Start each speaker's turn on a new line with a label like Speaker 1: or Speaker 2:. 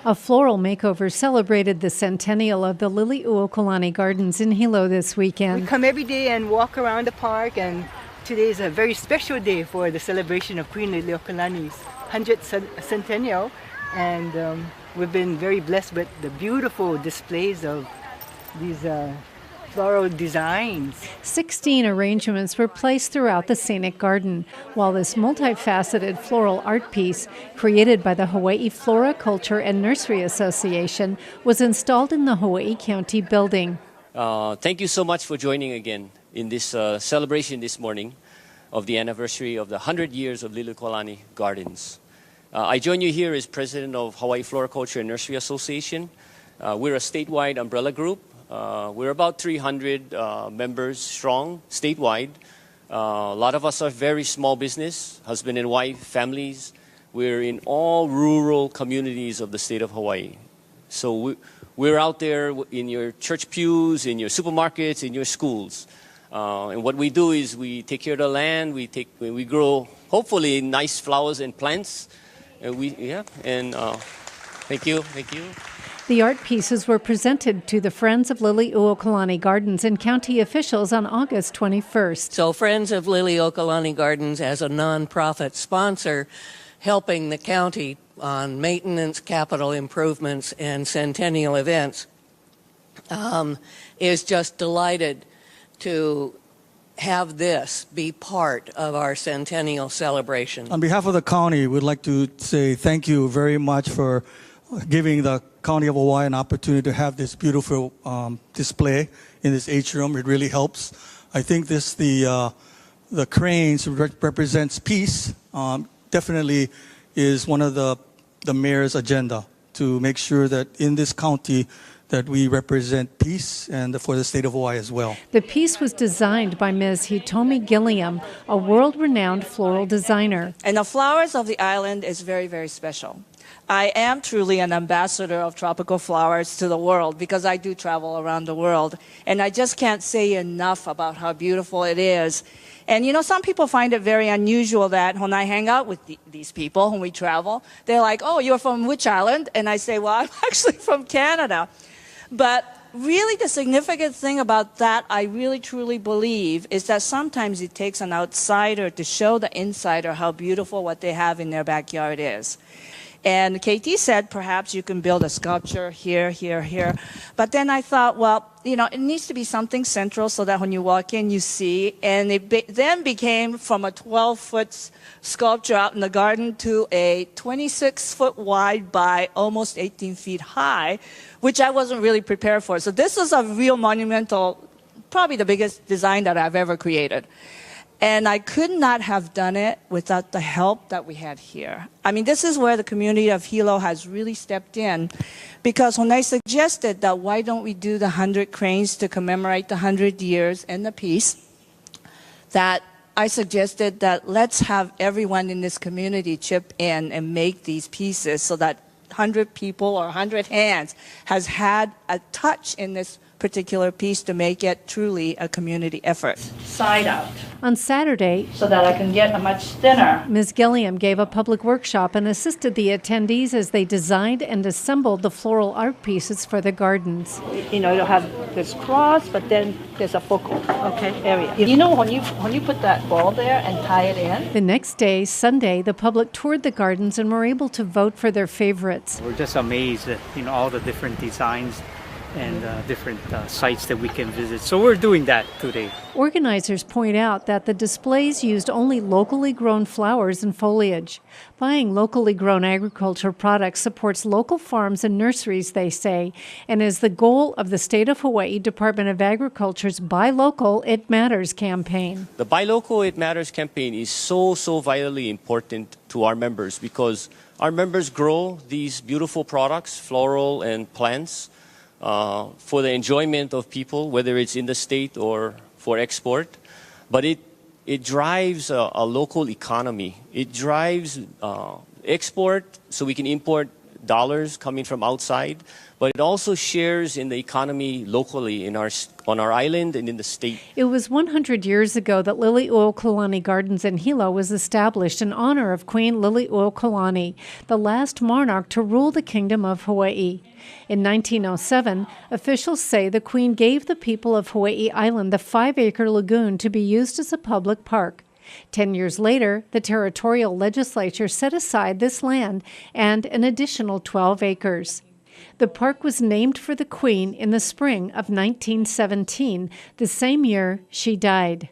Speaker 1: A floral makeover celebrated the centennial of the Liliuokalani Gardens in Hilo this weekend.
Speaker 2: We come every day and walk around the park, and today is a very special day for the celebration of Queen Liliuokalani's 100th centennial, and we've been very blessed with the beautiful displays of these floral designs.
Speaker 1: 16 arrangements were placed throughout the scenic garden, while this multifaceted floral art piece, created by the Hawaii Flora, Culture, and Nursery Association, was installed in the Hawaii County building.
Speaker 3: Thank you so much for joining again in this celebration this morning of the anniversary of the 100 years of Liliuokalani Gardens. I join you here as president of Hawaii Flora, Culture, and Nursery Association. We're a statewide umbrella group. We're about 300 members strong statewide. A lot of us are very small business, husband and wife, families. We're in all rural communities of the state of Hawaii. So we're out there in your church pews, in your supermarkets, in your schools. And what we do is we take care of the land. We grow hopefully nice flowers and plants. And thank you.
Speaker 1: The art pieces were presented to the Friends of Liliuokalani Gardens and county officials on August 21st.
Speaker 4: So Friends of Liliuokalani Gardens, as a nonprofit sponsor, helping the county on maintenance, capital improvements, and centennial events, is just delighted to have this be part of our centennial celebration.
Speaker 5: On behalf of the county, we'd like to say thank you very much for giving the County of Hawaii an opportunity to have this beautiful display in this atrium. It really helps. I think the cranes represents peace. Definitely is one of the mayor's agenda to make sure that in this county that we represent peace and for the state of Hawaii as well.
Speaker 1: The piece was designed by Ms. Hitomi Gilliam, a world-renowned floral designer.
Speaker 6: And the flowers of the island is very, very special. I am truly an ambassador of tropical flowers to the world because I do travel around the world. And I just can't say enough about how beautiful it is. And you know, some people find it very unusual that when I hang out with these people, when we travel, they're like, oh, you're from which island? And I say, well, I'm actually from Canada. But really the significant thing about that, I really truly believe, is that sometimes it takes an outsider to show the insider how beautiful what they have in their backyard is. And KT said, perhaps you can build a sculpture here, here, here. But then I thought, well, you know, it needs to be something central so that when you walk in, you see. And it then became from a 12-foot sculpture out in the garden to a 26-foot wide by almost 18 feet high, which I wasn't really prepared for. So this is a real monumental, probably the biggest design that I've ever created. And I could not have done it without the help that we had here. I mean, this is where the community of Hilo has really stepped in, because when I suggested that why don't we do the 100 cranes to commemorate the 100 years and the peace, that I suggested that let's have everyone in this community chip in and make these pieces so that 100 people or 100 hands has had a touch in this particular piece to make it truly a community effort. Side out.
Speaker 1: On Saturday,
Speaker 6: so that I can get a much thinner.
Speaker 1: Ms. Gilliam gave a public workshop and assisted the attendees as they designed and assembled the floral art pieces for the gardens.
Speaker 6: You know, you'll have this cross, but then there's a focal area. You know, when you put that ball there and tie it in.
Speaker 1: The next day, Sunday, the public toured the gardens and were able to vote for their favorites.
Speaker 7: We're just amazed at all the different designs and different sites that we can visit. So we're doing that today.
Speaker 1: Organizers point out that the displays used only locally grown flowers and foliage. Buying locally grown agriculture products supports local farms and nurseries, they say, and is the goal of the State of Hawaii Department of Agriculture's Buy Local, It Matters campaign.
Speaker 3: The Buy Local, It Matters campaign is so vitally important to our members because our members grow these beautiful products, floral and plants, for the enjoyment of people, whether it's in the state or for export. But it drives a local economy. It drives export so we can import dollars coming from outside, but it also shares in the economy locally on our island and in the state.
Speaker 1: It was 100 years ago that Liliuokalani Gardens in Hilo was established in honor of Queen Liliuokalani, the last monarch to rule the Kingdom of Hawaii. In 1907, officials say the Queen gave the people of Hawaii Island the 5-acre lagoon to be used as a public park. 10 years later, the territorial legislature set aside this land and an additional 12 acres. The park was named for the Queen in the spring of 1917, the same year she died.